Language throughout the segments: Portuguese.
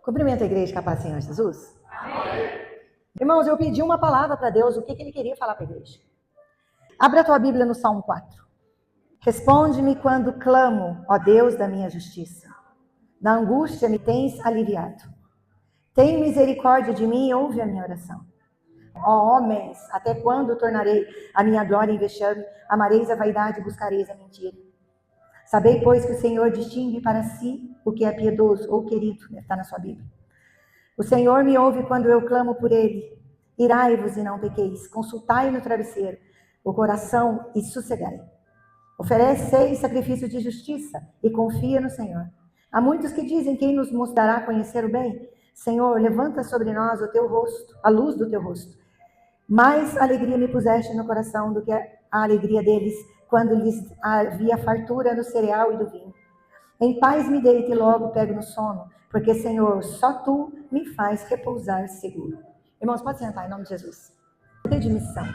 Cumprimento a igreja com a paz do Senhor Jesus. Amém. Irmãos, eu pedi uma palavra para Deus, o que ele queria falar para a igreja. Abra a tua Bíblia no Salmo 4. Responde-me quando clamo, ó Deus da minha justiça. Na angústia me tens aliviado. Tem misericórdia de mim e ouve a minha oração. Ó homens, até quando tornarei a minha glória em vexame? Amareis a vaidade e buscareis a mentira. Sabei, pois, que o Senhor distingue para si o que é piedoso ou querido, está na sua Bíblia. O Senhor me ouve quando eu clamo por ele. Irai-vos e não pequeis, consultai no travesseiro o coração e sossegai. Oferecei sacrifício de justiça e confia no Senhor. Há muitos que dizem: quem nos mostrará a conhecer o bem? Senhor, levanta sobre nós o teu rosto, a luz do teu rosto. Mais alegria me puseste no coração do que a alegria deles, quando lhes havia fartura no cereal e do vinho. Em paz me deito e logo pego no sono, porque, Senhor, só tu me faz repousar seguro. Irmãos, pode sentar em nome de Jesus. De missão.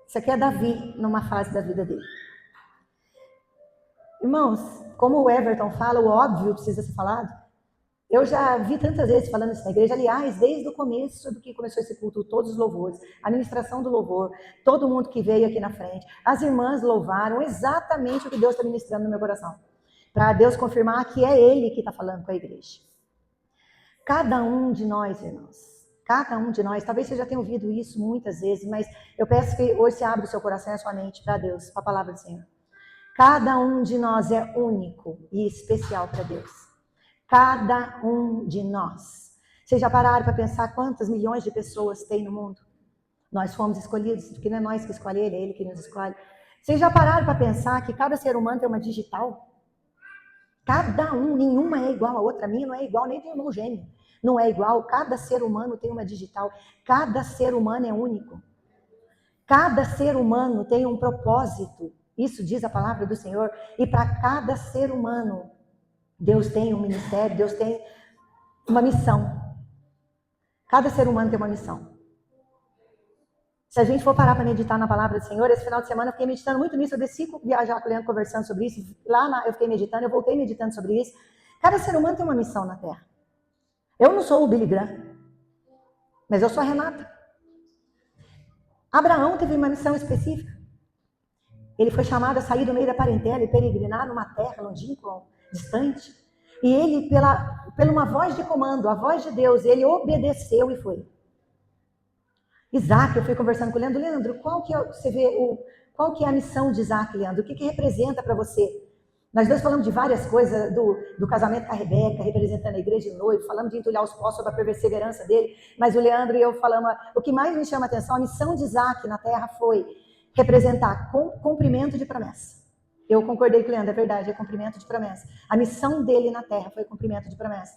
Isso aqui é Davi, numa fase da vida dele. Irmãos, como o Everton fala, o óbvio precisa ser falado. Eu já vi tantas vezes falando isso na igreja, aliás, desde o começo do que começou esse culto, todos os louvores, a ministração do louvor, todo mundo que veio aqui na frente, as irmãs louvaram exatamente o que Deus está ministrando no meu coração, para Deus confirmar que é Ele que está falando com a igreja. Cada um de nós, irmãos, cada um de nós, talvez você já tenha ouvido isso muitas vezes, mas eu peço que hoje você abra o seu coração e a sua mente para Deus, para a palavra do Senhor. Cada um de nós é único e especial para Deus. Cada um de nós. Vocês já pararam para pensar quantas milhões de pessoas tem no mundo? Nós fomos escolhidos, porque não é nós que escolhe ele, é ele que nos escolhe. Vocês já pararam para pensar que cada ser humano tem uma digital? Cada um, nenhuma é igual a outra. A minha não é igual, nem tem irmão gêmeo. Não é igual, cada ser humano tem uma digital. Cada ser humano é único. Cada ser humano tem um propósito. Isso diz a palavra do Senhor. E para cada ser humano, Deus tem um ministério, Deus tem uma missão. Cada ser humano tem uma missão. Se a gente for parar para meditar na palavra do Senhor, esse final de semana eu fiquei meditando muito nisso, eu desci viajar com o Leandro conversando sobre isso, eu fiquei meditando, eu voltei meditando sobre isso. Cada ser humano tem uma missão na Terra. Eu não sou o Billy Graham, mas eu sou a Renata. Abraão teve uma missão específica. Ele foi chamado a sair do meio da parentela e peregrinar numa terra longínqua, distante. E ele, pela uma voz de comando, a voz de Deus, ele obedeceu e foi. Isaac, eu fui conversando com o Leandro, qual que é a missão de Isaac, Leandro? O que representa para você? Nós dois falamos de várias coisas, do casamento com a Rebeca, representando a igreja de noivo, falamos de entulhar os poços sobre a perseverança dele, mas o Leandro e eu falamos, o que mais me chama a atenção, a missão de Isaac na terra foi representar cumprimento de promessa. Eu concordei com o Leandro, é verdade, é cumprimento de promessa. A missão dele na terra foi cumprimento de promessa.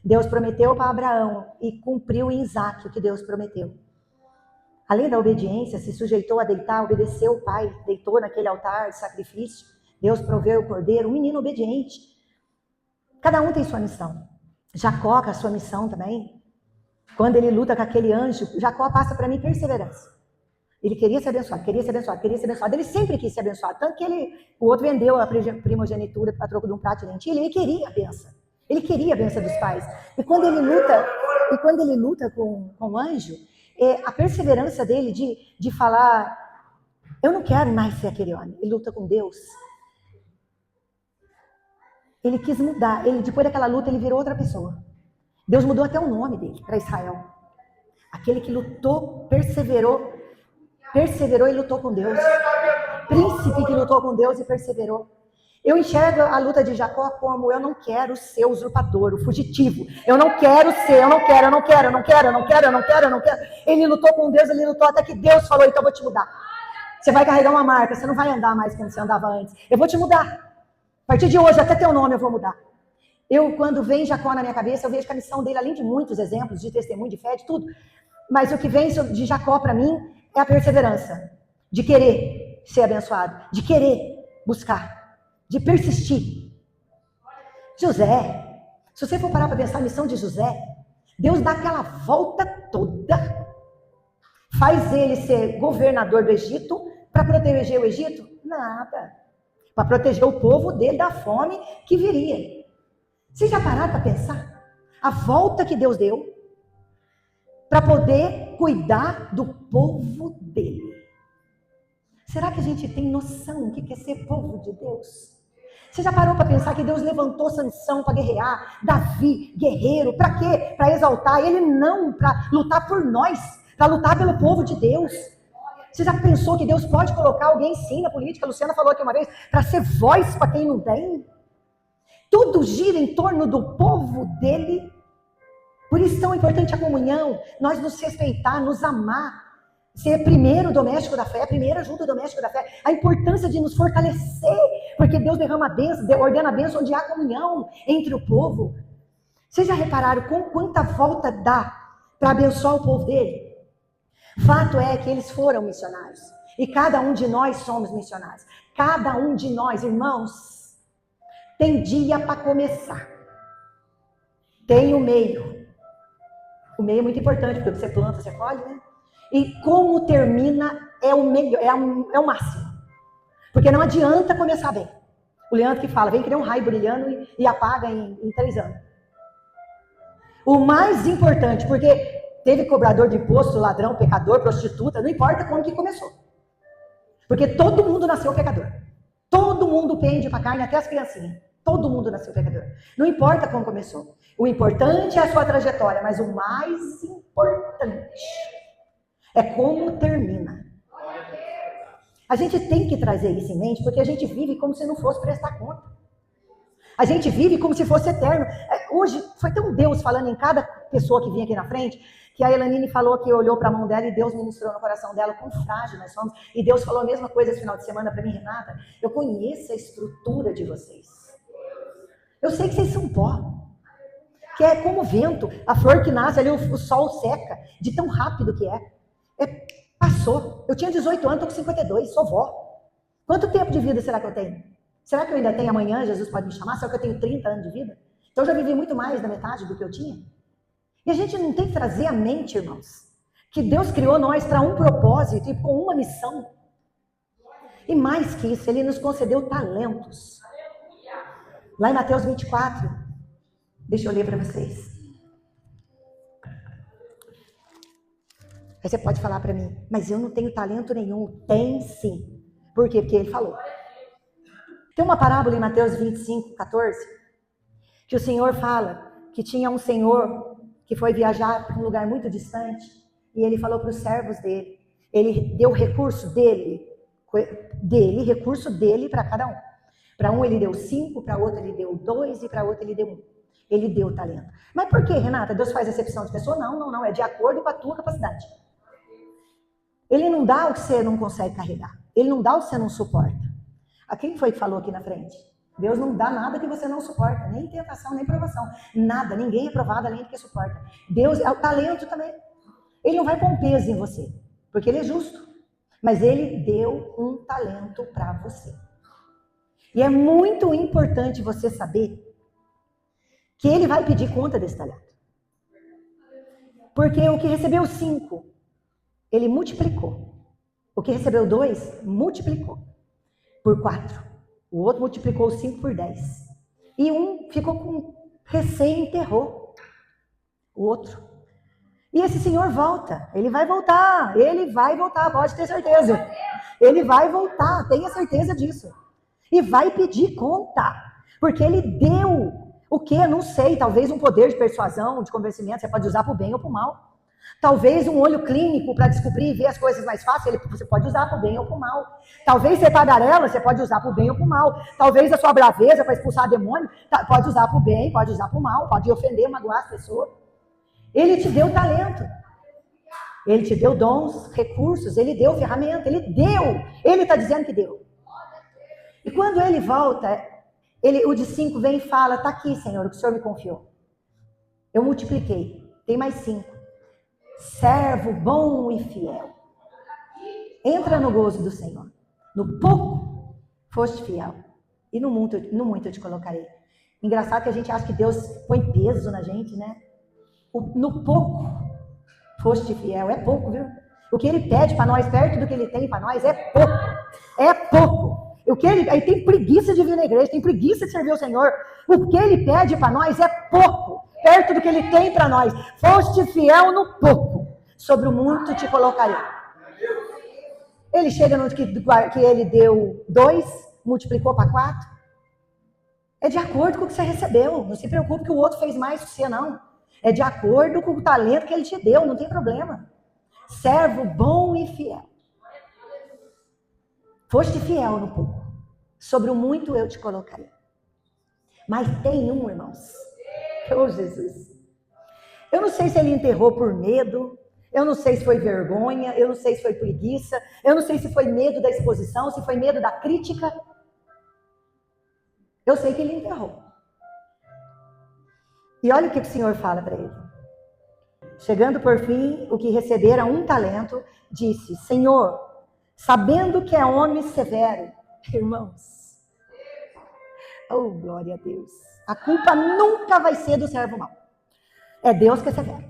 Deus prometeu para Abraão e cumpriu em Isaac o que Deus prometeu. Além da obediência, se sujeitou a deitar, obedeceu o pai, deitou naquele altar de sacrifício. Deus proveu o cordeiro, um menino obediente. Cada um tem sua missão. Jacó, com a sua missão também. Quando ele luta com aquele anjo, Jacó passa para mim perseverança. Ele queria ser abençoado, queria ser abençoado, queria ser abençoado. Ele sempre quis ser abençoado. Tanto que o outro vendeu a primogenitura a troco de um prato de lentilha. Ele queria a benção. Ele queria a benção dos pais. E quando ele luta com o anjo, a perseverança dele de falar, eu não quero mais ser aquele homem. Ele luta com Deus. Ele quis mudar. Depois daquela luta, ele virou outra pessoa. Deus mudou até o nome dele para Israel. Aquele que lutou, perseverou e lutou com Deus. Príncipe que lutou com Deus e perseverou. Eu enxergo a luta de Jacó como: eu não quero ser usurpador, o fugitivo. Eu não quero ser, eu não quero. Ele lutou com Deus, ele lutou até que Deus falou: então eu vou te mudar. Você vai carregar uma marca, você não vai andar mais como você andava antes. Eu vou te mudar. A partir de hoje, até teu nome eu vou mudar. Quando vem Jacó na minha cabeça, eu vejo que a missão dele, além de muitos exemplos de testemunho, de fé, de tudo, mas o que vem de Jacó para mim é a perseverança, de querer ser abençoado, de querer buscar, de persistir. José, se você for parar para pensar a missão de José, Deus dá aquela volta toda, faz ele ser governador do Egito, para proteger o Egito? Nada. Para proteger o povo dele da fome que viria. Vocês já pararam para pensar? a volta que Deus deu para poder cuidar do povo dele. Será que a gente tem noção do que é ser povo de Deus? Você já parou para pensar que Deus levantou Sansão para guerrear, Davi, guerreiro, para quê? Para exaltar ele, não para lutar por nós, para lutar pelo povo de Deus. Você já pensou que Deus pode colocar alguém sim na política? A Luciana falou aqui uma vez, para ser voz para quem não tem. Tudo gira em torno do povo dele. Por isso é tão importante a comunhão, nós nos respeitar, nos amar, ser primeiro doméstico da fé, primeiro ajuda o doméstico da fé, a importância de nos fortalecer, porque Deus derrama a bênção, ordena a bênção onde há comunhão entre o povo. Vocês já repararam quanta volta dá para abençoar o povo dele? Fato é que eles foram missionários, e cada um de nós somos missionários. Cada um de nós, irmãos, tem dia para começar, tem o meio. O meio é muito importante, porque você planta, você colhe, né? E como termina é o melhor, é o máximo. Porque não adianta começar bem. O Leandro que fala, vem que nem um raio brilhando e apaga em 3 anos. O mais importante, porque teve cobrador de imposto, ladrão, pecador, prostituta, não importa como que começou. Porque todo mundo nasceu pecador. Todo mundo pende para a carne, até as criancinhas. Todo mundo nasceu pecador. Não importa como começou. O importante é a sua trajetória, mas o mais importante é como termina. A gente tem que trazer isso em mente, porque a gente vive como se não fosse prestar conta. A gente vive como se fosse eterno. Hoje foi tão Deus falando em cada pessoa que vinha aqui na frente, que a Elanine falou que olhou para a mão dela e Deus ministrou no coração dela quão frágil nós somos. E Deus falou a mesma coisa esse final de semana para mim, Renata. Eu conheço a estrutura de vocês. Eu sei que vocês são pó. Que é como o vento, a flor que nasce ali, o sol seca, de tão rápido que é. Passou. Eu tinha 18 anos, estou com 52, sou vó. Quanto tempo de vida será que eu tenho? Será que eu ainda tenho amanhã? Jesus pode me chamar? Será que eu tenho 30 anos de vida? Então eu já vivi muito mais da metade do que eu tinha. E a gente não tem que trazer à mente, irmãos, que Deus criou nós para um propósito e com uma missão. E mais que isso, Ele nos concedeu talentos. Lá em Mateus 24, deixa eu ler para vocês. Aí você pode falar para mim, mas eu não tenho talento nenhum. Tem sim. Por quê? Porque Ele falou. Tem uma parábola em Mateus 25, 14, que o Senhor fala que tinha um senhor que foi viajar para um lugar muito distante e ele falou para os servos dele, ele deu recurso dele para cada um. Para um ele deu 5, para outro ele deu 2 e para outro ele deu 1. Ele deu talento. Mas por que, Renata? Deus faz acepção de pessoa? Não. É de acordo com a tua capacidade. Ele não dá o que você não consegue carregar. Ele não dá o que você não suporta. A quem foi que falou aqui na frente? Deus não dá nada que você não suporta. Nem tentação, nem provação. Nada. Ninguém é provado além do que suporta. Deus é o talento também. Ele não vai pôr um peso em você. Porque Ele é justo. Mas Ele deu um talento para você. E é muito importante você saber que Ele vai pedir conta desse talento. Porque o que recebeu 5, Ele multiplicou. O que recebeu 2, multiplicou por 4. O outro multiplicou 5 por 10. E um ficou com recém-enterrou o outro. E esse senhor volta. Ele vai voltar, pode ter certeza. Ele vai voltar, tenha certeza disso. E vai pedir conta. Porque ele deu o quê? Não sei, talvez um poder de persuasão, de convencimento, você pode usar para o bem ou para o mal. Talvez um olho clínico para descobrir e ver as coisas mais fáceis, você pode usar para o bem ou para o mal. Talvez ser tagarela, você pode usar para o bem ou para o mal. Talvez a sua braveza para expulsar demônio, pode usar para o bem, pode usar para o mal, pode ofender, magoar as pessoas. Ele te deu talento. Ele te deu dons, recursos, Ele deu ferramenta, Ele deu. Ele está dizendo que deu. E quando Ele volta, o de 5 vem e fala, está aqui, Senhor, o que o Senhor me confiou. Eu multipliquei, tem mais 5. Servo bom e fiel. Entra no gozo do Senhor. No pouco, foste fiel. E no muito eu te colocarei. Engraçado que a gente acha que Deus põe peso na gente, né? No pouco, foste fiel. É pouco, viu? O que Ele pede para nós, perto do que Ele tem para nós, é pouco. É pouco. Aí tem preguiça de vir na igreja, tem preguiça de servir o Senhor. O que Ele pede para nós é pouco. perto do que Ele tem para nós. Foste fiel no pouco, sobre o muito te colocarei. Ele chega no que Ele deu 2, multiplicou para 4. É de acordo com o que você recebeu. Não se preocupe que o outro fez mais que você, não. É de acordo com o talento que Ele te deu, não tem problema. Servo bom e fiel. Foste fiel no pouco, sobre o muito eu te colocarei. Mas tem um, irmãos. Oh, Jesus. Eu não sei se ele enterrou por medo, eu não sei se foi vergonha, eu não sei se foi preguiça, eu não sei se foi medo da exposição, se foi medo da crítica. Eu sei que ele enterrou. E olha o que o Senhor fala para ele. Chegando por fim, o que recebera 1 talento, disse: Senhor, sabendo que é homem severo, irmãos, oh, glória a Deus, a culpa nunca vai ser do servo mau. É Deus que é severo.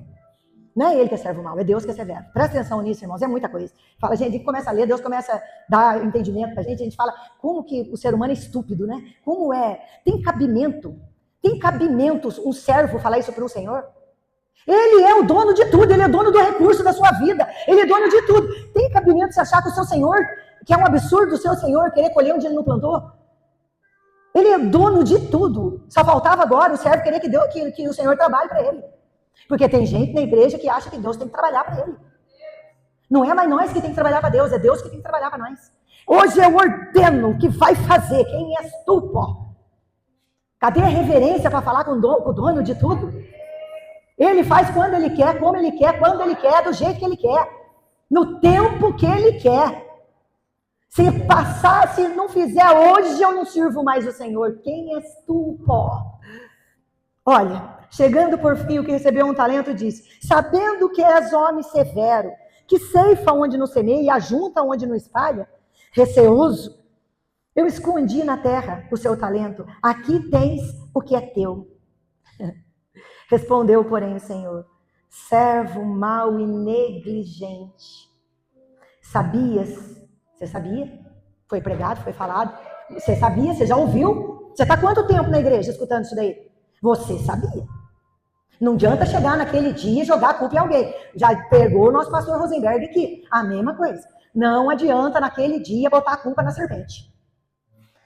Não é ele que é servo mau, é Deus que é severo. Presta atenção nisso, irmãos, é muita coisa. Fala, a gente começa a ler, Deus começa a dar entendimento pra gente, a gente fala como que o ser humano é estúpido, né? Como é? Tem cabimento um servo falar isso para um Senhor? Ele é o dono de tudo, ele é dono do recurso da sua vida, ele é dono de tudo. Tem cabimento você achar que o seu Senhor, que é um absurdo o seu Senhor querer colher onde ele não plantou? Ele é dono de tudo. Só faltava agora o servo querer que o Senhor trabalhe para ele. Porque tem gente na igreja que acha que Deus tem que trabalhar para ele. Não é mais nós que tem que trabalhar para Deus, é Deus que tem que trabalhar para nós. Hoje eu ordeno que vai fazer. Quem és tu, pó? Cadê a reverência para falar com o dono de tudo? Ele faz quando ele quer, como ele quer, quando ele quer, do jeito que ele quer. No tempo que ele quer. Se passar, se não fizer hoje, eu não sirvo mais o Senhor. Quem és tu, pó? Olha, chegando por fim, o que recebeu 1 talento disse: sabendo que és homem severo, que ceifa onde não semeia e ajunta onde não espalha, receoso, eu escondi na terra o seu talento. Aqui tens o que é teu. Respondeu, porém, o Senhor: servo mau e negligente. Sabias? Você sabia? Foi pregado, foi falado. Você sabia? Você já ouviu? Você está quanto tempo na igreja escutando isso daí? Você sabia. Não adianta chegar naquele dia e jogar a culpa em alguém. Já pegou o nosso pastor Rosenberg aqui. A mesma coisa. Não adianta naquele dia botar a culpa na serpente.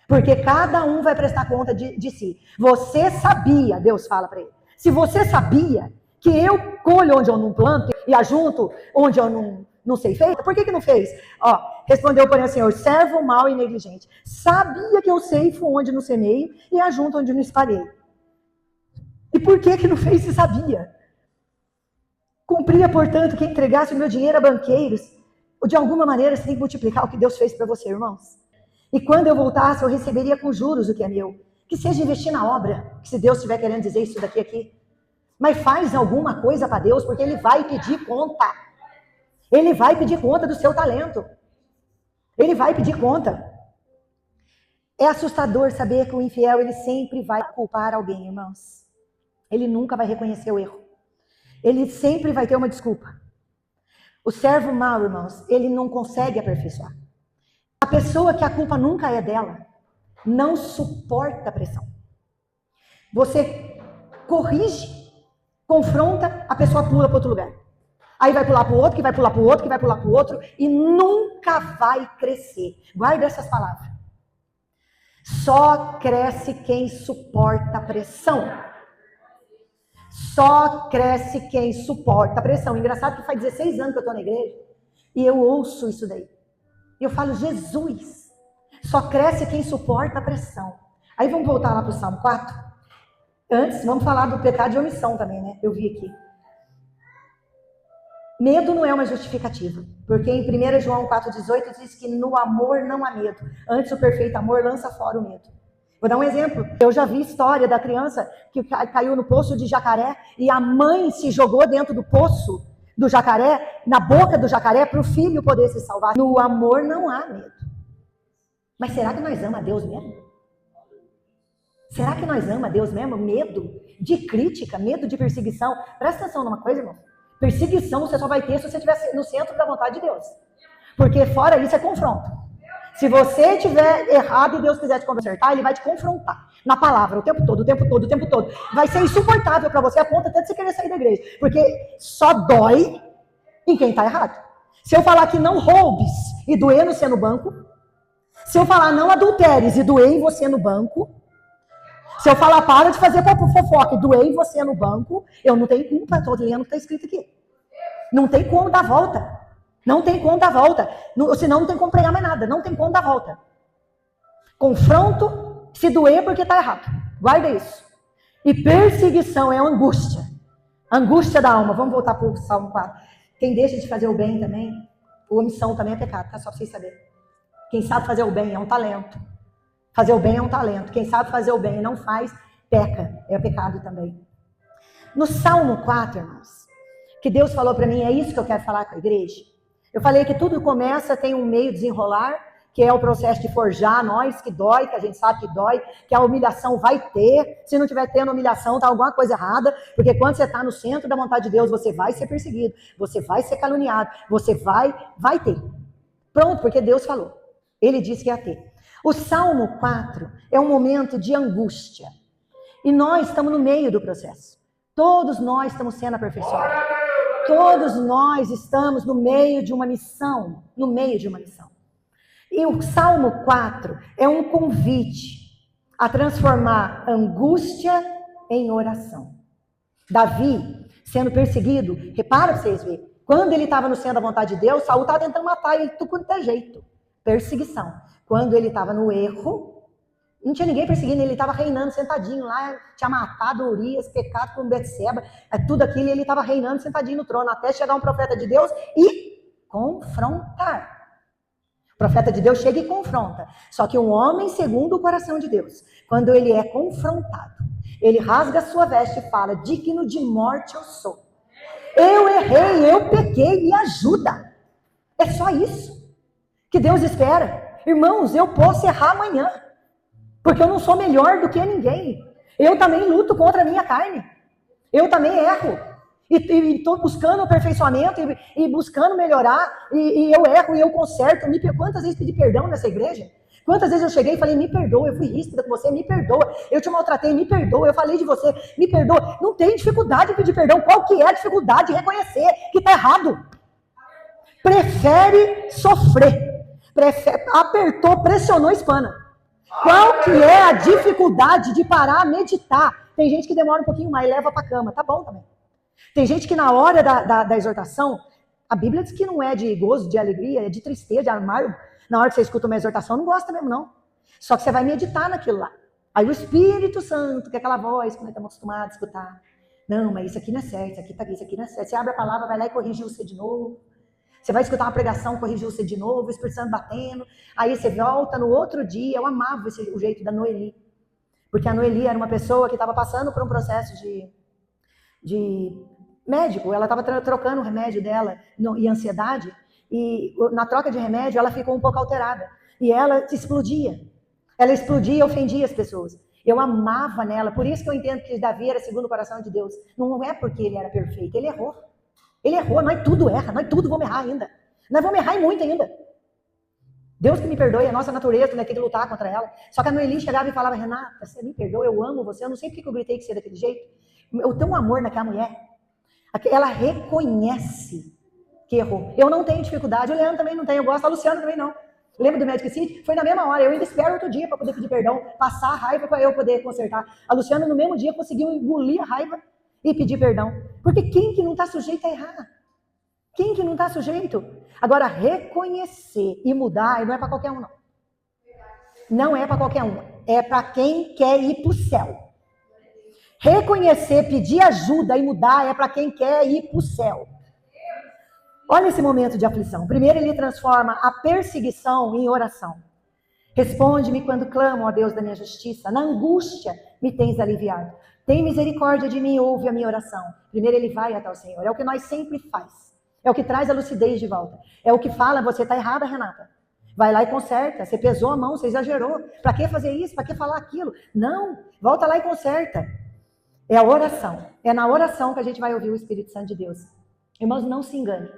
Porque cada um vai prestar conta de si. Você sabia, Deus fala para ele. Se você sabia que eu colho onde eu não planto e ajunto onde eu não sei feito, por que não fez? Ó, respondeu, porém, o Senhor: servo mau e negligente. Sabia que eu ceifo onde não semeio e ajunto onde não espalhei. E por que não fez se sabia? Cumpria, portanto, que entregasse o meu dinheiro a banqueiros. Ou de alguma maneira você tem que multiplicar o que Deus fez para você, irmãos. E quando eu voltasse, eu receberia com juros o que é meu. Que seja investir na obra, que se Deus estiver querendo dizer isso daqui aqui. Mas faz alguma coisa para Deus, porque Ele vai pedir conta. Ele vai pedir conta do seu talento. Ele vai pedir conta. É assustador saber que o infiel, ele sempre vai culpar alguém, irmãos. Ele nunca vai reconhecer o erro. Ele sempre vai ter uma desculpa. O servo mau, irmãos, ele não consegue aperfeiçoar. A pessoa que a culpa nunca é dela, não suporta a pressão. Você corrige, confronta, a pessoa pula para outro lugar. Aí vai pular para o outro, que vai pular para o outro, que vai pular para o outro, e nunca vai crescer. Guarda essas palavras. Só cresce quem suporta a pressão. Só cresce quem suporta a pressão. Engraçado que faz 16 anos que eu estou na igreja, e eu ouço isso daí. E eu falo, Jesus, só cresce quem suporta a pressão. Aí vamos voltar lá para o Salmo 4. Antes, vamos falar do pecado de omissão também, né? Eu vi aqui. Medo não é uma justificativa, porque em 1 João 4,18 diz que no amor não há medo. Antes, o perfeito amor lança fora o medo. Vou dar um exemplo. Eu já vi história da criança que caiu no poço de jacaré e a mãe se jogou dentro do poço do jacaré, na boca do jacaré, para o filho poder se salvar. No amor não há medo. Mas será que nós amamos a Deus mesmo? Será que nós amamos a Deus mesmo? Medo de crítica, medo de perseguição. Presta atenção numa coisa, irmão. Perseguição você só vai ter se você estiver no centro da vontade de Deus. Porque fora isso é confronto. Se você tiver errado e Deus quiser te consertar, ele vai te confrontar na palavra o tempo todo, o tempo todo, o tempo todo. Vai ser insuportável para você, a ponto até de você querer sair da igreja. Porque só dói em quem está errado. Se eu falar que não roubes e doer no você no banco, se eu falar não adulteres e doer em você no banco, se eu falar para de fazer fofoca e doer em você no banco, eu não tenho culpa, estou lendo o que está escrito aqui. Não tem como dar volta. Não tem como dar volta. Senão não tem como pregar mais nada. Não tem como dar volta. Confronto, se doer porque está errado. Guarda isso. E perseguição é angústia. Angústia da alma. Vamos voltar para o Salmo 4. Quem deixa de fazer o bem também, omissão também é pecado, tá? Só para vocês saberem. Quem sabe fazer o bem é um talento. Fazer o bem é um talento. Quem sabe fazer o bem e não faz, peca. É pecado também. No Salmo 4, irmãos, que Deus falou para mim, é isso que eu quero falar com a igreja. Eu falei que tudo começa, tem um meio de desenrolar, que é o processo de forjar nós, que dói, que a gente sabe que dói, que a humilhação vai ter. Se não tiver tendo humilhação, tá alguma coisa errada, porque quando você está no centro da vontade de Deus, você vai ser perseguido, você vai ser caluniado, você vai ter. Pronto, porque Deus falou. Ele disse que ia ter. O Salmo 4 é um momento de angústia. E nós estamos no meio do processo. Todos nós estamos sendo aperfeiçoados. Todos nós estamos no meio de uma missão. No meio de uma missão. E o Salmo 4 é um convite a transformar angústia em oração. Davi, sendo perseguido, repara para vocês verem, quando ele estava no centro da vontade de Deus, Saul estava tentando matar ele de tudo quanto é jeito. Perseguição. Quando ele estava no erro, não tinha ninguém perseguindo, ele estava reinando sentadinho lá, tinha matado Urias, pecado com Betseba, tudo aquilo, e ele estava reinando sentadinho no trono, até chegar um profeta de Deus e confrontar. O profeta de Deus chega e confronta. Só que um homem segundo o coração de Deus, quando ele é confrontado, ele rasga a sua veste e fala, digno de morte eu sou. Eu errei, eu pequei, me ajuda. É só isso que Deus espera. Irmãos, eu posso errar amanhã, porque eu não sou melhor do que ninguém. Eu também luto contra a minha carne. Eu também erro. E estou buscando aperfeiçoamento e buscando melhorar. E eu erro e eu conserto. Quantas vezes pedi perdão nessa igreja? Quantas vezes eu cheguei e falei, me perdoa, eu fui ríspida com você, me perdoa. Eu te maltratei, me perdoa. Eu falei de você, me perdoa. Não tem dificuldade de pedir perdão. Qual que é a dificuldade de reconhecer que está errado? Prefere sofrer. Apertou, pressionou, espana. Qual que é a dificuldade de parar, meditar? Tem gente que demora um pouquinho mais, leva para a cama, tá bom também. Tem gente que na hora da exortação, a Bíblia diz que não é de gozo, de alegria, é de tristeza, de amargo. Na hora que você escuta uma exortação, não gosta mesmo não. Só que você vai meditar naquilo lá. Aí o Espírito Santo, que é aquela voz que nós estamos acostumados a escutar. Não, mas isso aqui não é certo, isso aqui não é certo. Você abre a palavra, vai lá e corrige você de novo. Você vai escutar uma pregação, corrigiu você de novo, o Espírito Santo batendo. Aí você volta no outro dia. Eu amava o jeito da Noeli. Porque a Noeli era uma pessoa que estava passando por um processo de médico. Ela estava trocando o remédio dela e ansiedade. E na troca de remédio, ela ficou um pouco alterada. E ela explodia. Ela explodia e ofendia as pessoas. Eu amava nela. Por isso que eu entendo que Davi era segundo o coração de Deus. Não é porque ele era perfeito. Ele errou. Ele errou, nós tudo erra, nós tudo vamos errar ainda. Nós vamos errar e muito ainda. Deus que me perdoe, a nossa natureza, né, tem que lutar contra ela. Só que a Noeli chegava e falava, Renata, você me perdoa, eu amo você, eu não sei porque eu gritei que você é daquele jeito. Eu tenho um amor naquela mulher. Ela reconhece que errou. Eu não tenho dificuldade, o Leandro também não tem, eu gosto, a Luciana também não. Lembra do Magic City? Foi na mesma hora, eu ainda espero outro dia para poder pedir perdão, passar a raiva para eu poder consertar. A Luciana no mesmo dia conseguiu engolir a raiva e pedir perdão. Porque quem que não está sujeito a errar? Quem que não está sujeito? Agora, reconhecer e mudar não é para qualquer um, não. Não é para qualquer um. É para quem quer ir para o céu. Reconhecer, pedir ajuda e mudar é para quem quer ir para o céu. Olha esse momento de aflição. Primeiro ele transforma a perseguição em oração. Responde-me quando clamo, ó Deus da minha justiça. Na angústia me tens aliviado. Tem misericórdia de mim, ouve a minha oração. Primeiro ele vai até o Senhor. É o que nós sempre faz. É o que traz a lucidez de volta. É o que fala, você está errada, Renata. Vai lá e conserta. Você pesou a mão, você exagerou. Para que fazer isso? Para que falar aquilo? Não, volta lá e conserta. É a oração. É na oração que a gente vai ouvir o Espírito Santo de Deus. Irmãos, não se engane,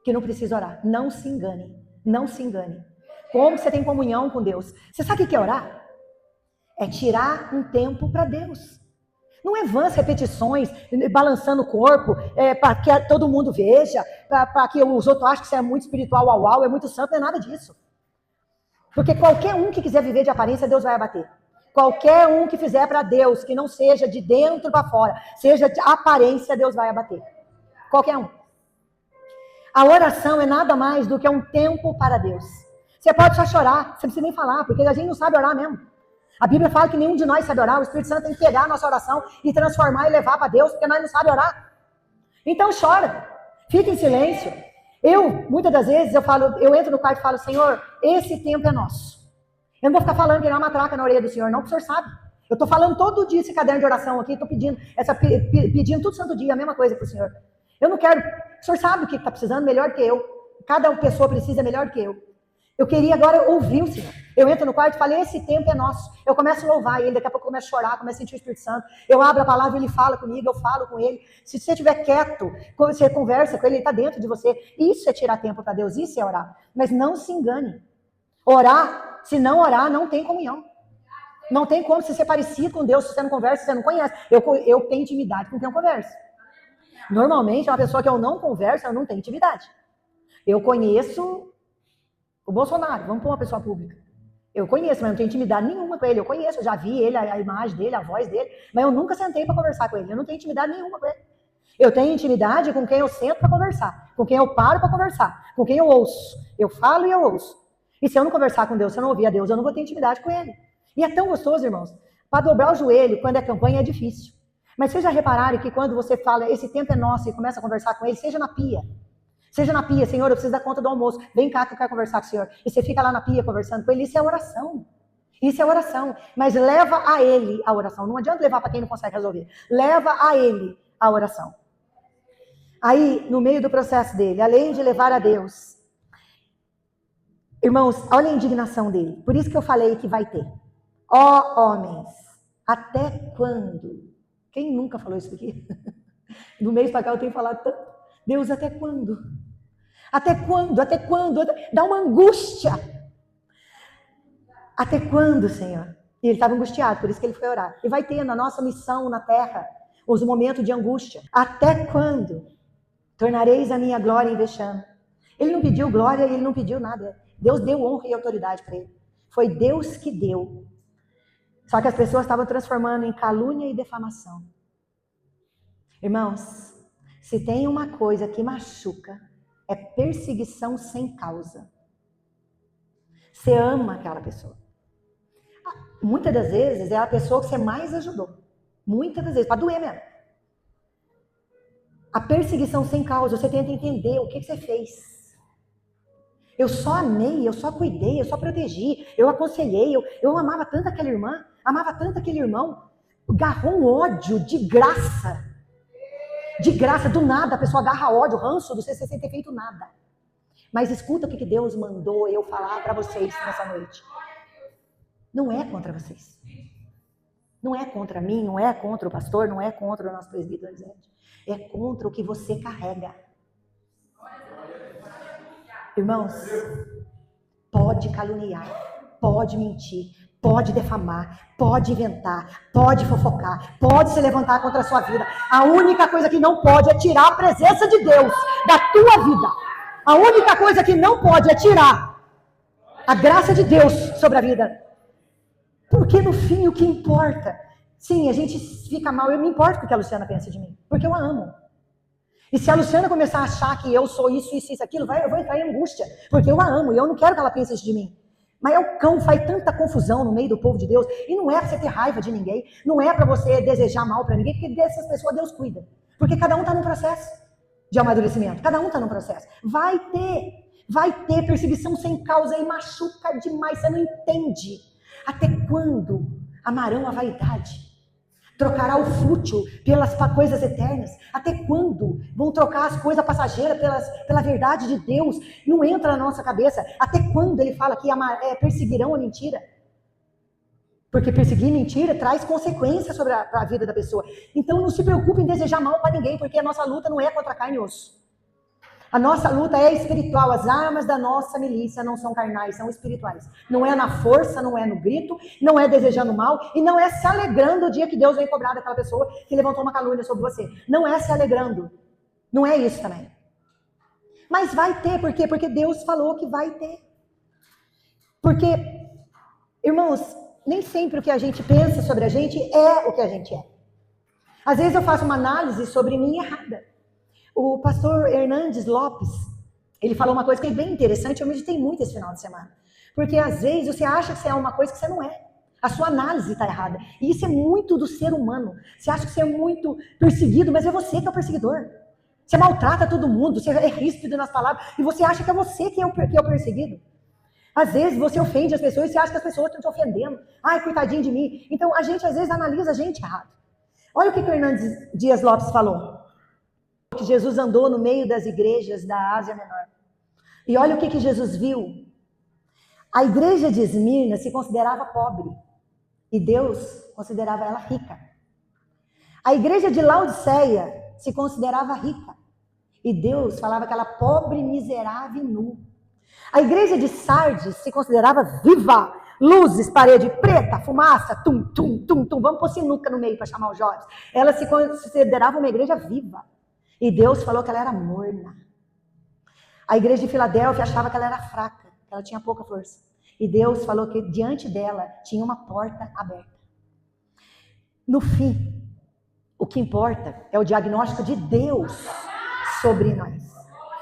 que não precisa orar. Não se engane. Não se engane. Como você tem comunhão com Deus? Você sabe o que é orar? É tirar um tempo para Deus. Não é vãs repetições, balançando o corpo, para que todo mundo veja, para que os outros achem que você é muito espiritual, é muito santo, não é nada disso. Porque qualquer um que quiser viver de aparência, Deus vai abater. Qualquer um que fizer para Deus, que não seja de dentro para fora, seja de aparência, Deus vai abater. Qualquer um. A oração é nada mais do que um tempo para Deus. Você pode só chorar, você não precisa nem falar, porque a gente não sabe orar mesmo. A Bíblia fala que nenhum de nós sabe orar, o Espírito Santo tem que pegar a nossa oração e transformar e levar para Deus, porque nós não sabemos orar. Então chora, fica em silêncio. Muitas das vezes, eu entro no quarto e falo, Senhor, esse tempo é nosso. Eu não vou ficar falando que não é uma matraca na orelha do Senhor, não, porque o Senhor sabe. Eu estou falando todo dia esse caderno de oração aqui, estou pedindo todo santo dia a mesma coisa para o Senhor. Eu não quero, o Senhor sabe o que está precisando melhor que eu. Cada pessoa precisa melhor que eu. Eu queria agora ouvir o Senhor. Eu entro no quarto e falo, esse tempo é nosso. Eu começo a louvar ele, daqui a pouco eu começo a chorar, começo a sentir o Espírito Santo. Eu abro a palavra, ele fala comigo, eu falo com ele. Se você estiver quieto, quando você conversa com ele, ele está dentro de você. Isso é tirar tempo para Deus, isso é orar. Mas não se engane. Orar, se não orar, não tem comunhão. Não tem como você ser parecido com Deus se você não conversa, se você não conhece. Eu tenho intimidade com quem eu converso. Normalmente, uma pessoa que eu não converso, eu não tenho intimidade. Eu conheço o Bolsonaro, vamos pôr uma pessoa pública. Eu conheço, mas não tenho intimidade nenhuma com ele. Eu conheço, eu já vi ele, a imagem dele, a voz dele, mas eu nunca sentei para conversar com ele. Eu não tenho intimidade nenhuma com ele. Eu tenho intimidade com quem eu sento para conversar, com quem eu paro para conversar, com quem eu ouço. Eu falo e eu ouço. E se eu não conversar com Deus, se eu não ouvir a Deus, eu não vou ter intimidade com ele. E é tão gostoso, irmãos. Para dobrar o joelho, quando é campanha, é difícil. Mas vocês já repararam que quando você fala, esse tempo é nosso, e começa a conversar com ele, seja na pia. Seja na pia, Senhor, eu preciso dar conta do almoço. Vem cá que eu quero conversar com o Senhor. E você fica lá na pia conversando com ele. Isso é oração. Isso é oração. Mas leva a ele a oração. Não adianta levar para quem não consegue resolver. Leva a ele a oração. Aí, no meio do processo dele, além de levar a Deus, irmãos, olha a indignação dele. Por isso que eu falei que vai ter. Ó homens, até quando? Quem nunca falou isso aqui? No mês para cá eu tenho falado tanto. Deus, até quando? Até quando? Até quando? Dá uma angústia. Até quando, Senhor? E ele estava angustiado, por isso que ele foi orar. E vai ter na nossa missão na terra os momentos de angústia. Até quando tornareis a minha glória em vexame? Ele não pediu glória, ele não pediu nada. Deus deu honra e autoridade para ele. Foi Deus que deu. Só que as pessoas estavam transformando em calúnia e defamação. Irmãos, se tem uma coisa que machuca, é perseguição sem causa. Você ama aquela pessoa. Muitas das vezes é a pessoa que você mais ajudou. Muitas das vezes, para doer mesmo. A perseguição sem causa, você tenta entender o que você fez. Eu só amei, eu só cuidei, eu só protegi, eu aconselhei, eu amava tanto aquela irmã, amava tanto aquele irmão. Agarrou um ódio de graça. De graça, do nada, a pessoa agarra ódio, ranço, do sem ter feito nada. Mas escuta o que Deus mandou eu falar para vocês nessa noite. Não é contra vocês. Não é contra mim, não é contra o pastor, não é contra o nosso presbítero. É contra o que você carrega. Irmãos, pode caluniar, pode mentir, pode defamar, pode inventar, pode fofocar, pode se levantar contra a sua vida. A única coisa que não pode é tirar a presença de Deus da tua vida. A única coisa que não pode é tirar a graça de Deus sobre a vida. Porque no fim o que importa, sim, a gente fica mal, eu me importo com o que a Luciana pensa de mim, porque eu a amo. E se a Luciana começar a achar que eu sou isso, aquilo, eu vou entrar em angústia, porque eu a amo e eu não quero que ela pense isso de mim. Mas o cão faz tanta confusão no meio do povo de Deus, e não é para você ter raiva de ninguém, não é para você desejar mal para ninguém, porque dessas pessoas Deus cuida. Porque cada um está num processo de amadurecimento, cada um está num processo. Vai ter perseguição sem causa e machuca demais, você não entende. Até quando amarão a vaidade? Trocará o fútil pelas coisas eternas? Até quando vão trocar as coisas passageiras pela verdade de Deus? Não entra na nossa cabeça. Até quando ele fala que perseguirão a mentira? Porque perseguir mentira traz consequências sobre a vida da pessoa. Então não se preocupe em desejar mal para ninguém, porque a nossa luta não é contra carne e osso. A nossa luta é espiritual. As armas da nossa milícia não são carnais, são espirituais. Não é na força, não é no grito, não é desejando mal e não é se alegrando o dia que Deus vem cobrar daquela pessoa que levantou uma calúnia sobre você. Não é se alegrando. Não é isso também. Mas vai ter, por quê? Porque Deus falou que vai ter. Porque, irmãos, nem sempre o que a gente pensa sobre a gente é o que a gente é. Às vezes eu faço uma análise sobre mim errada. O pastor Hernandes Lopes, ele falou uma coisa que é bem interessante, eu meditei muito esse final de semana. Porque às vezes você acha que você é uma coisa que você não é. A sua análise está errada. E isso é muito do ser humano. Você acha que você é muito perseguido, mas é você que é o perseguidor. Você maltrata todo mundo, você é ríspido nas palavras, e você acha que é você que é o perseguido. Às vezes você ofende as pessoas e você acha que as pessoas estão te ofendendo. Ai, coitadinho de mim. Então a gente às vezes analisa a gente errado. Olha o que o Hernandes Dias Lopes falou. Que Jesus andou no meio das igrejas da Ásia Menor. E olha o que Jesus viu. A igreja de Esmirna se considerava pobre. E Deus considerava ela rica. A igreja de Laodiceia se considerava rica. E Deus falava que ela era pobre, miserável e nu. A igreja de Sardes se considerava viva. Luzes, parede preta, fumaça, tum, tum, tum, tum. Vamos pôr sinuca no meio para chamar os jovens. Ela se considerava uma igreja viva. E Deus falou que ela era morna. A igreja de Filadélfia achava que ela era fraca, que ela tinha pouca força. E Deus falou que diante dela tinha uma porta aberta. No fim, o que importa é o diagnóstico de Deus sobre nós.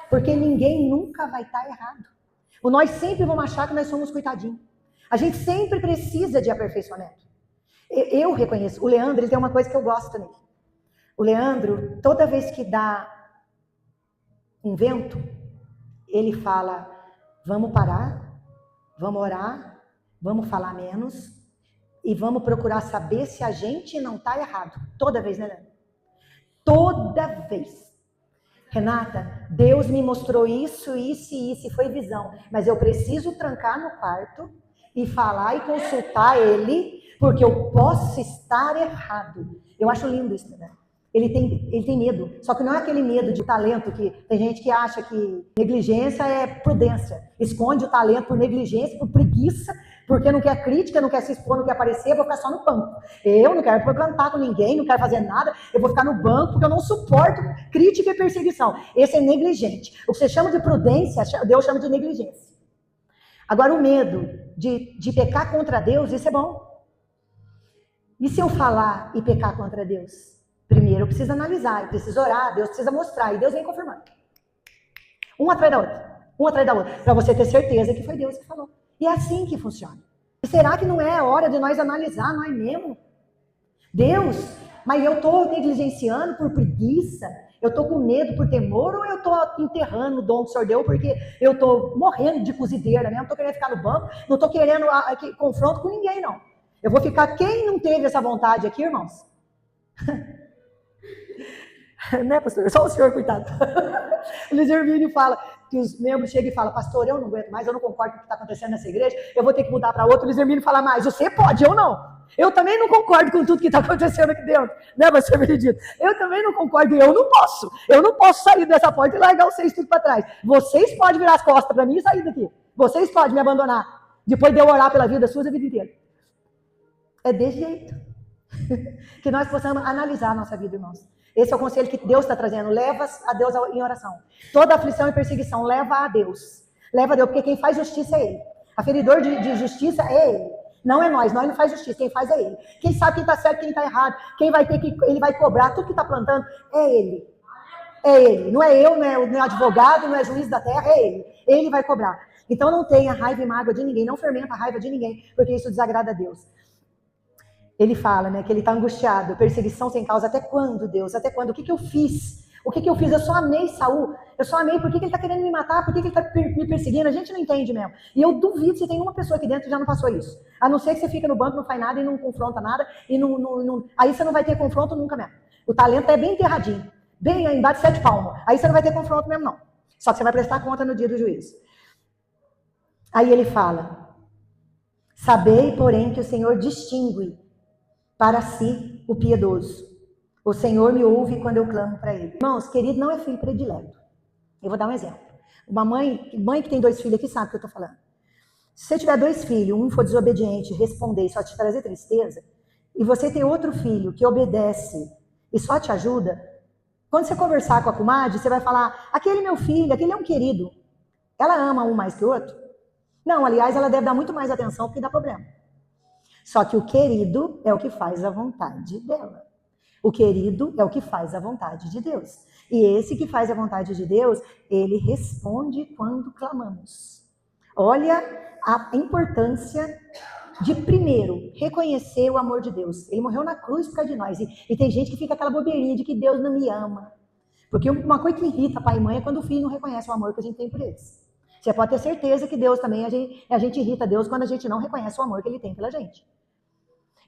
Porque ninguém nunca vai estar errado. Nós sempre vamos achar que nós somos coitadinhos. A gente sempre precisa de aperfeiçoamento. Eu reconheço. O Leandro, ele tem uma coisa que eu gosto nele. O Leandro, toda vez que dá um vento, ele fala, vamos parar, vamos orar, vamos falar menos e vamos procurar saber se a gente não está errado. Toda vez, né, Leandro? Toda vez. Renata, Deus me mostrou isso, isso e isso, e foi visão. Mas eu preciso trancar no quarto e falar e consultar ele, porque eu posso estar errado. Eu acho lindo isso, né? Ele tem medo, só que não é aquele medo de talento que tem gente que acha que negligência é prudência. Esconde o talento por negligência, por preguiça, porque não quer crítica, não quer se expor, não quer aparecer, vou ficar só no banco. Eu não quero cantar com ninguém, não quero fazer nada, eu vou ficar no banco porque eu não suporto crítica e perseguição. Esse é negligente. O que você chama de prudência, Deus chama de negligência. Agora o medo de pecar contra Deus, isso é bom. E se eu falar e pecar contra Deus? Primeiro eu preciso analisar, eu preciso orar, Deus precisa mostrar, e Deus vem confirmando. Um atrás da outra, para você ter certeza que foi Deus que falou. E é assim que funciona. E será que não é hora de nós analisar nós mesmos? Deus, mas eu estou negligenciando por preguiça? Eu estou com medo por temor ou eu estou enterrando o dom que o Senhor deu porque eu estou morrendo de cozideira mesmo, não estou querendo ficar no banco, não estou querendo confronto com ninguém, não. Eu vou ficar, quem não teve essa vontade aqui, irmãos? Né, pastor? Só o senhor, coitado. O Luiz Hermínio fala que os membros chegam e falam, pastor, eu não aguento mais, eu não concordo com o que está acontecendo nessa igreja, eu vou ter que mudar para outra. O Luiz Hermínio fala mais, você pode, eu não. Eu também não concordo com tudo que está acontecendo aqui dentro. Né, pastor Benedito? Eu também não concordo, eu não posso. Eu não posso sair dessa porta e largar vocês tudo para trás. Vocês podem virar as costas para mim e sair daqui. Vocês podem me abandonar. Depois de eu orar pela vida sua a vida inteira. É desse jeito. Que nós possamos analisar a nossa vida, irmãos. Esse é o conselho que Deus está trazendo. Leva a Deus em oração. Toda aflição e perseguição, leva a Deus. Leva a Deus, porque quem faz justiça é Ele. Aferidor de justiça é Ele. Não é nós não faz justiça, quem faz é Ele. Quem sabe quem está certo, quem está errado, quem vai ter que, Ele vai cobrar tudo que está plantando, é Ele. É Ele. Não é eu, não é advogado, não é juiz da terra, é Ele. Ele vai cobrar. Então não tenha raiva e mágoa de ninguém, não fermenta a raiva de ninguém, porque isso desagrada a Deus. Ele fala, né, que ele está angustiado, perseguição sem causa. Até quando, Deus? Até quando? O que eu fiz? O que eu fiz? Eu só amei Saul. Eu só amei. Por que ele está querendo me matar? Por que ele está me perseguindo? A gente não entende mesmo. E eu duvido se tem uma pessoa aqui dentro que já não passou isso. A não ser que você fica no banco, não faz nada e não confronta nada. E aí você não vai ter confronto nunca mesmo. O talento é bem enterradinho. Bem embaixo de 7 palmos. Aí você não vai ter confronto mesmo, não. Só que você vai prestar conta no dia do juízo. Aí ele fala, sabei, porém, que o Senhor distingue para si o piedoso. O Senhor me ouve quando eu clamo para Ele. Irmãos, querido não é filho predileto. Eu vou dar um exemplo. Uma mãe que tem 2 filhos aqui sabe o que eu estou falando. Se você tiver 2 filhos, um for desobediente, responder e só te trazer tristeza, e você tem outro filho que obedece e só te ajuda, quando você conversar com a comadre, você vai falar, aquele meu filho, aquele é um querido. Ela ama um mais que o outro? Não, aliás, ela deve dar muito mais atenção porque dá problema. Só que o querido é o que faz a vontade dela. O querido é o que faz a vontade de Deus. E esse que faz a vontade de Deus, ele responde quando clamamos. Olha a importância de, primeiro, reconhecer o amor de Deus. Ele morreu na cruz por causa de nós. E tem gente que fica aquela bobeirinha de que Deus não me ama. Porque uma coisa que irrita pai e mãe é quando o filho não reconhece o amor que a gente tem por eles. Você pode ter certeza que Deus também, a gente irrita Deus quando a gente não reconhece o amor que ele tem pela gente.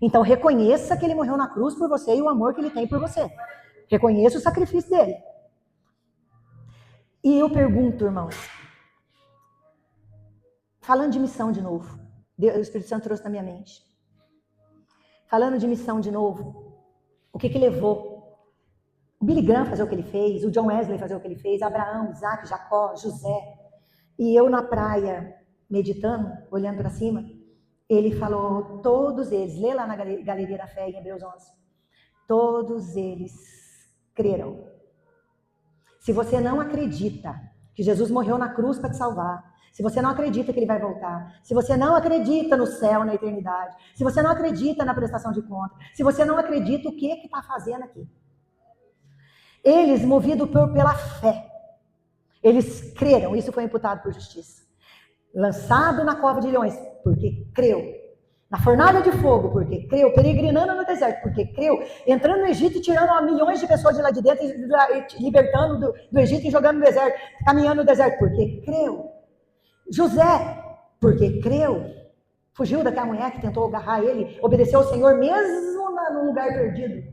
Então, reconheça que ele morreu na cruz por você e o amor que ele tem por você. Reconheça o sacrifício dele. E eu pergunto, irmãos, falando de missão de novo, o Espírito Santo trouxe na minha mente. Falando de missão de novo, o que levou o Billy Graham fazer o que ele fez, o John Wesley fazer o que ele fez, Abraão, Isaac, Jacó, José. E eu na praia, meditando, olhando para cima, ele falou, todos eles, lê lá na Galeria da Fé, em Hebreus 11, todos eles creram. Se você não acredita que Jesus morreu na cruz para te salvar, se você não acredita que ele vai voltar, se você não acredita no céu, na eternidade, se você não acredita na prestação de conta, se você não acredita, o que está fazendo aqui? Eles, movidos pela fé, eles creram, isso foi imputado por justiça. Lançado na cova de leões, porque creu. Na fornalha de fogo, porque creu. Peregrinando no deserto, porque creu. Entrando no Egito e tirando milhões de pessoas de lá de dentro, e libertando do Egito e jogando no deserto, caminhando no deserto, porque creu. José, porque creu. Fugiu daquela mulher que tentou agarrar ele, obedeceu ao Senhor mesmo no lugar perdido.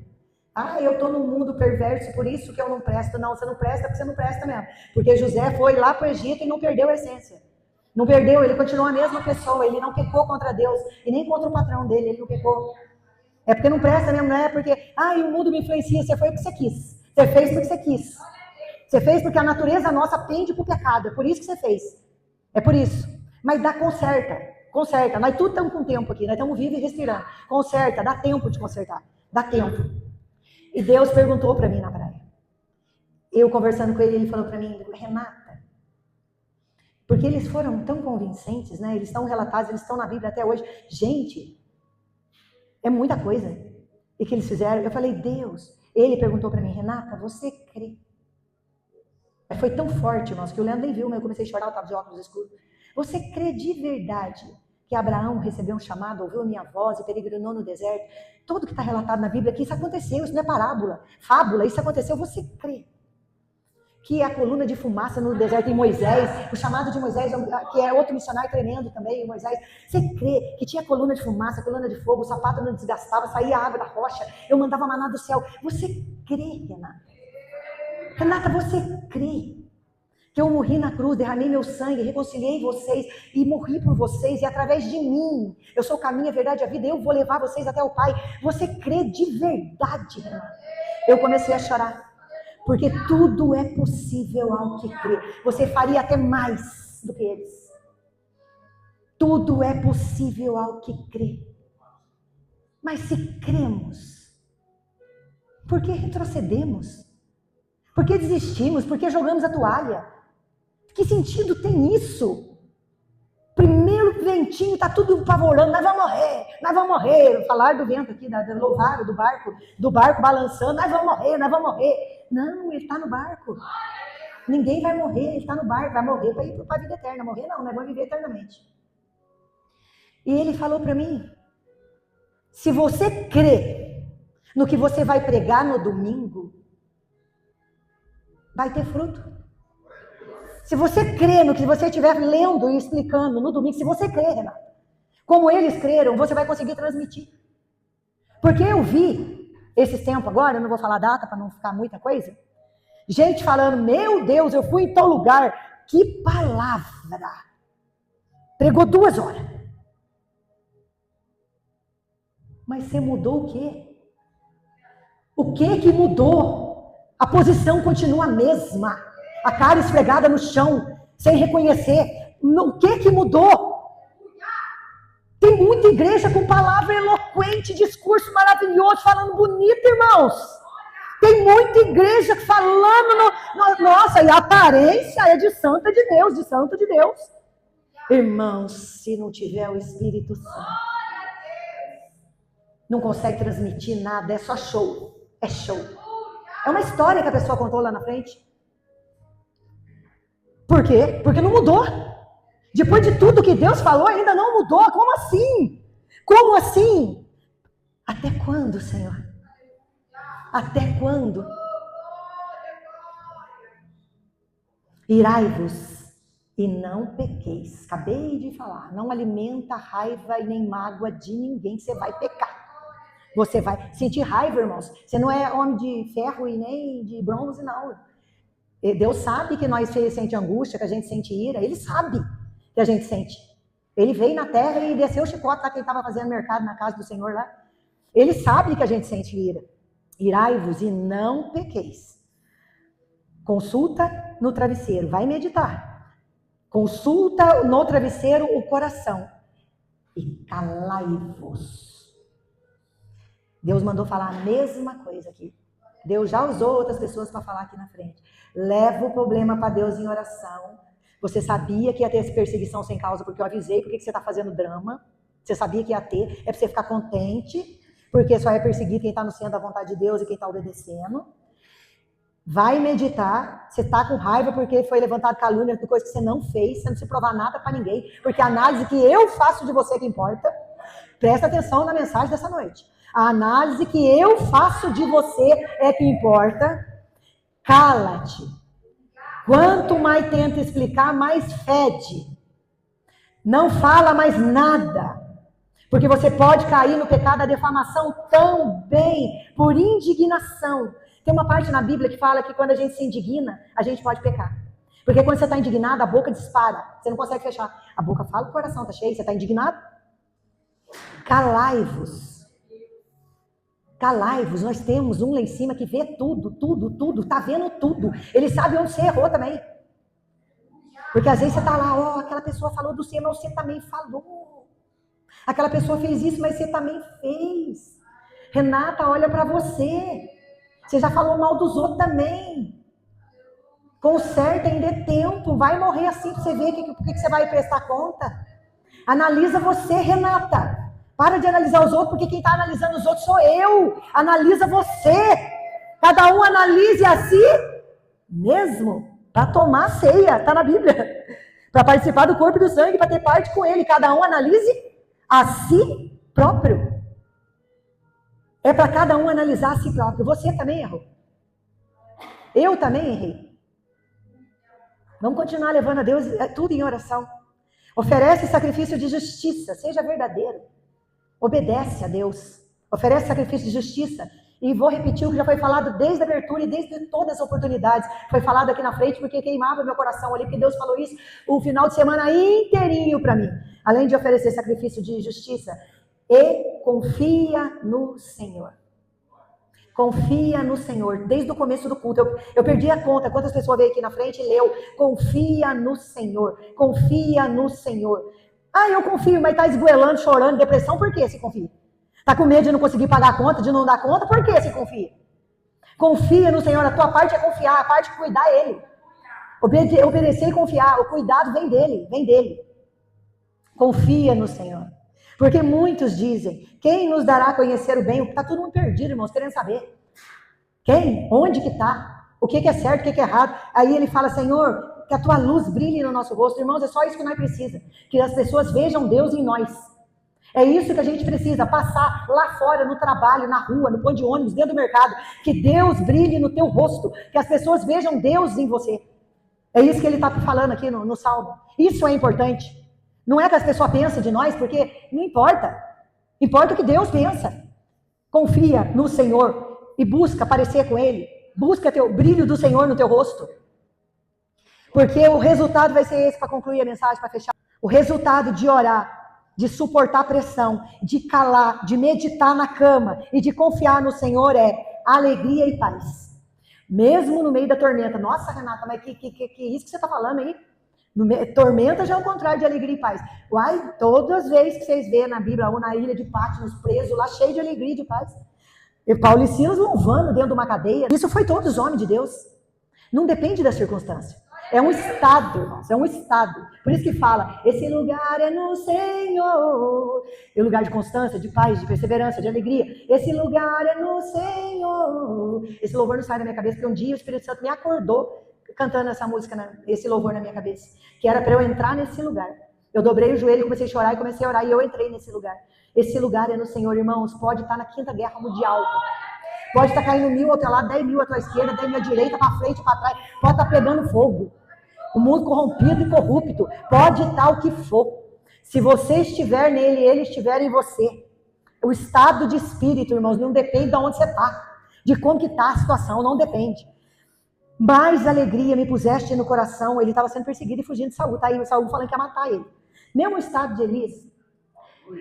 Ah, eu estou num mundo perverso, por isso que eu não presto. Não, você não presta porque você não presta mesmo. Porque José foi lá para o Egito e não perdeu a essência. Não perdeu, ele continuou a mesma pessoa, ele não pecou contra Deus, e nem contra o patrão dele, ele não pecou. É porque não presta mesmo, não é porque, o mundo me influencia, você foi porque você quis. Você fez porque você quis. Você fez porque a natureza nossa pende para o pecado, é por isso que você fez. É por isso. Mas conserta. Nós tudo estamos com tempo aqui, nós estamos vivos e respirando. Conserta, dá tempo de consertar, dá tempo. E Deus perguntou para mim na praia. Eu conversando com ele, ele falou para mim, Renata, porque eles foram tão convincentes, né? Eles estão relatados, eles estão na Bíblia até hoje. Gente, é muita coisa e que eles fizeram. Eu falei, Deus. Ele perguntou para mim, Renata, você crê? Foi tão forte, irmãos, que o Leandro nem viu, mas eu comecei a chorar, eu estava de óculos escuros. Você crê de verdade que Abraão recebeu um chamado, ouviu a minha voz e peregrinou no deserto? Tudo que está relatado na Bíblia, que isso aconteceu, isso não é parábola, fábula, isso aconteceu, você crê? Que é a coluna de fumaça no deserto em Moisés, o chamado de Moisés, que é outro missionário tremendo também, Moisés. Você crê que tinha coluna de fumaça, coluna de fogo, o sapato não desgastava, saía água da rocha, eu mandava maná do céu. Você crê, Renata? Renata, você crê que eu morri na cruz, derramei meu sangue, reconciliei vocês e morri por vocês, e através de mim, eu sou o caminho, a verdade e a vida, eu vou levar vocês até o Pai. Você crê de verdade, Renata? Eu comecei a chorar. Porque tudo é possível ao que crê. Você faria até mais do que eles. Tudo é possível ao que crê. Mas se cremos, por que retrocedemos? Por que desistimos? Por que jogamos a toalha? Que sentido tem isso? Primeiro ventinho, está tudo apavorando, nós vamos morrer. Falar do vento aqui, do louvário, do barco balançando, nós vamos morrer. Não, ele está no barco. Ninguém vai morrer, ele está no barco, vai morrer para ir para a vida eterna. Morrer não, nós vamos viver eternamente. E ele falou para mim, se você crê no que você vai pregar no domingo, vai ter fruto. Se você crê no que você estiver lendo e explicando no domingo, se você crê, Renato, como eles creram, você vai conseguir transmitir. Porque eu vi, esses tempos agora, eu não vou falar data para não ficar muita coisa, gente falando, meu Deus, eu fui em tal lugar, que palavra! Pregou 2 horas. Mas você mudou o quê? O que mudou? A posição continua a mesma. A cara esfregada no chão, sem reconhecer. O que mudou? Tem muita igreja com palavra eloquente, discurso maravilhoso, falando bonito, irmãos. Tem muita igreja falando, nossa, e a aparência é de santa de Deus, de santo de Deus. Irmãos, se não tiver o Espírito Santo, não consegue transmitir nada, é só show. É show. É uma história que a pessoa contou lá na frente. Por quê? Porque não mudou. Depois de tudo que Deus falou, ainda não mudou. Como assim? Como assim? Até quando, Senhor? Até quando? Irai-vos e não pequeis. Acabei de falar. Não alimenta raiva e nem mágoa de ninguém. Você vai pecar. Você vai sentir raiva, irmãos. Você não é homem de ferro e nem de bronze, não. Deus sabe que nós sentimos angústia, que a gente sente ira. Ele sabe que a gente sente. Ele veio na terra e desceu o chicote lá quem estava fazendo mercado na casa do Senhor lá. Ele sabe que a gente sente ira. Irai-vos e não pequeis. Consulta no travesseiro, vai meditar. Consulta no travesseiro o coração. E calai-vos. Deus mandou falar a mesma coisa aqui. Deus já usou outras pessoas para falar aqui na frente. Leva o problema para Deus em oração. Você sabia que ia ter essa perseguição sem causa, porque eu avisei. Por que você está fazendo drama? Você sabia que ia ter. É para você ficar contente, porque só é perseguido quem está no centro da vontade de Deus e quem está obedecendo. Vai meditar. Você está com raiva porque foi levantado calúnia de coisa que você não fez. Você não precisa provar nada para ninguém. Porque a análise que eu faço de você que importa. Presta atenção na mensagem dessa noite. A análise que eu faço de você é que importa. Cala-te. Quanto mais tenta explicar, mais fede. Não fala mais nada. Porque você pode cair no pecado da defamação também, por indignação. Tem uma parte na Bíblia que fala que quando a gente se indigna, a gente pode pecar. Porque quando você está indignado, a boca dispara. Você não consegue fechar. A boca fala, o coração está cheio. Você está indignado? Calai-vos. Calai-vos, nós temos um lá em cima que vê tudo, tá vendo tudo. Ele sabe onde você errou também. Porque às vezes você tá lá, aquela pessoa falou do você, mas você também falou. Aquela pessoa fez isso, mas você também fez. Renata, olha para você. Você já falou mal dos outros também. Conserta, ainda é tempo. Vai morrer assim para você ver o que você vai prestar conta. Analisa você, Renata. Para de analisar os outros, porque quem está analisando os outros sou eu. Analisa você. Cada um analise a si mesmo. Para tomar a ceia. Está na Bíblia. Para participar do corpo e do sangue, para ter parte com ele. Cada um analise a si próprio. É para cada um analisar a si próprio. Você também errou. Eu também errei. Vamos continuar levando a Deus tudo em oração. Oferece sacrifício de justiça. Seja verdadeiro. Obedece a Deus, oferece sacrifício de justiça. E vou repetir o que já foi falado desde a abertura e desde todas as oportunidades. Foi falado aqui na frente porque queimava meu coração ali, porque Deus falou isso o final de semana inteirinho para mim. Além de oferecer sacrifício de justiça. E confia no Senhor. Confia no Senhor. Desde o começo do culto. Eu perdi a conta. Quantas pessoas veio aqui na frente e leu? Confia no Senhor. Confia no Senhor. Eu confio, mas está esgoelando, chorando, depressão, por que se confia? Está com medo de não conseguir pagar a conta, de não dar conta, por que se confia? Confia no Senhor, a tua parte é confiar, a parte é cuidar Ele. Obedecer e confiar, o cuidado vem dele. Confia no Senhor. Porque muitos dizem, quem nos dará a conhecer o bem? Está todo mundo perdido, irmãos, querendo saber. Quem? Onde que está? O que é certo, o que é errado? Aí ele fala, Senhor, que a tua luz brilhe no nosso rosto. Irmãos, é só isso que nós precisamos. Que as pessoas vejam Deus em nós. É isso que a gente precisa. Passar lá fora, no trabalho, na rua, no ponto de ônibus, dentro do mercado. Que Deus brilhe no teu rosto. Que as pessoas vejam Deus em você. É isso que ele está falando aqui no Salmo. Isso é importante. Não é que as pessoas pensem de nós, porque não importa. Importa o que Deus pensa. Confia no Senhor e busca parecer com Ele. Busca o brilho do Senhor no teu rosto. Porque o resultado vai ser esse, para concluir a mensagem, para fechar. O resultado de orar, de suportar pressão, de calar, de meditar na cama e de confiar no Senhor é alegria e paz. Mesmo no meio da tormenta. Nossa, Renata, mas que isso que você está falando aí? Tormenta já é o contrário de alegria e paz. Uai, todas as vezes que vocês vêem na Bíblia, ou na ilha de Patmos, preso lá, cheio de alegria e de paz. E Paulo e Silas louvando dentro de uma cadeia. Isso foi todos os homens de Deus. Não depende da circunstância. É um estado, irmãos, é um estado. Por isso que fala, esse lugar é no Senhor. É um lugar de constância, de paz, de perseverança, de alegria. Esse lugar é no Senhor. Esse louvor não sai da minha cabeça, porque um dia o Espírito Santo me acordou cantando essa música, esse louvor na minha cabeça. Que era para eu entrar nesse lugar. Eu dobrei o joelho, comecei a chorar e comecei a orar e eu entrei nesse lugar. Esse lugar é no Senhor, irmãos. Pode estar na 5ª Guerra Mundial. Pode estar caindo 1000 ao teu lado, 10.000 à tua esquerda, 10.000 à direita, para frente, para trás. Pode estar pegando fogo. O mundo corrompido e corrupto. Pode estar o que for. Se você estiver nele, ele estiver em você. O estado de espírito, irmãos, não depende de onde você está. De como que está a situação, não depende. Mais alegria me puseste no coração. Ele estava sendo perseguido e fugindo de Saul. Está aí o Saul falando que ia matar ele. Mesmo o estado de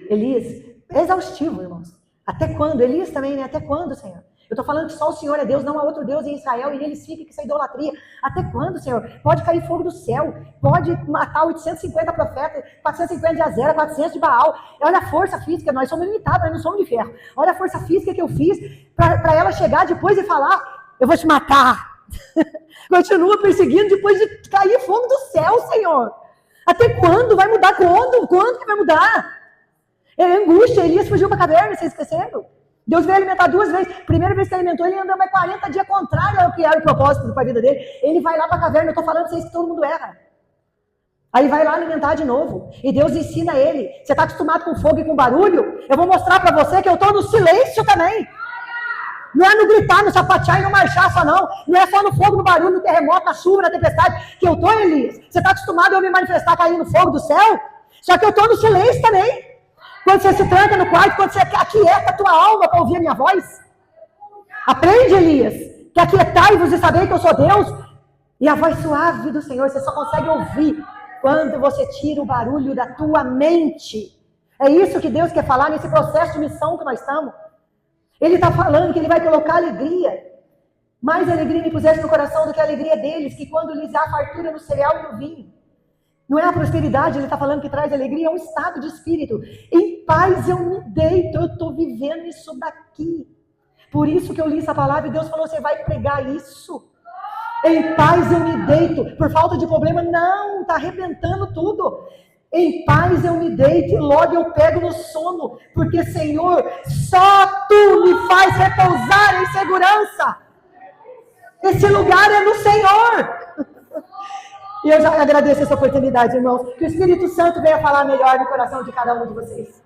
Elias, é exaustivo, irmãos. Até quando? Elias também, né? Até quando, Senhor? Eu estou falando que só o Senhor é Deus, não há outro Deus em Israel, e eles ficam com essa idolatria. Até quando, Senhor? Pode cair fogo do céu, pode matar 850 profetas, 450 de Azera, 400 de Baal. Olha a força física, nós somos limitados, nós não somos de ferro. Olha a força física que eu fiz para ela chegar depois e falar, eu vou te matar. Continua perseguindo depois de cair fogo do céu, Senhor. Até quando? Vai mudar quando? Quando que vai mudar? É angústia, Elias fugiu para a caverna, vocês esqueceram? Deus veio alimentar 2 vezes. Primeira vez que alimentou, ele andou mais 40 dias contrário ao que era o propósito para a vida dele. Ele vai lá para a caverna, eu estou falando para vocês que todo mundo erra. Aí vai lá alimentar de novo. E Deus ensina ele. Você está acostumado com fogo e com barulho? Eu vou mostrar para você que eu estou no silêncio também. Não é no gritar, no sapatear e no marchar só não. Não é só no fogo, no barulho, no terremoto, na chuva, na tempestade. Que eu estou, Elias. Você está acostumado a eu me manifestar caindo fogo do céu? Só que eu estou no silêncio também. Quando você se tranca no quarto, quando você aquieta a tua alma para ouvir a minha voz. Aprende, Elias, que aquietai-vos e sabei que eu sou Deus. E a voz suave do Senhor, você só consegue ouvir quando você tira o barulho da tua mente. É isso que Deus quer falar nesse processo de missão que nós estamos. Ele está falando que ele vai colocar alegria. Mais alegria me puseste no coração do que a alegria deles, que quando lhes há fartura no cereal e no vinho. Não é a prosperidade, ele está falando que traz alegria, é um estado de espírito. Em paz eu me deito, eu estou vivendo isso daqui. Por isso que eu li essa palavra e Deus falou, você vai pregar isso. Em paz eu me deito, por falta de problema, não, está arrebentando tudo. Em paz eu me deito e logo eu pego no sono, porque Senhor, só Tu me faz repousar em segurança. Esse lugar é no Senhor. E eu já agradeço essa oportunidade, irmãos. Que o Espírito Santo venha falar melhor no coração de cada um de vocês.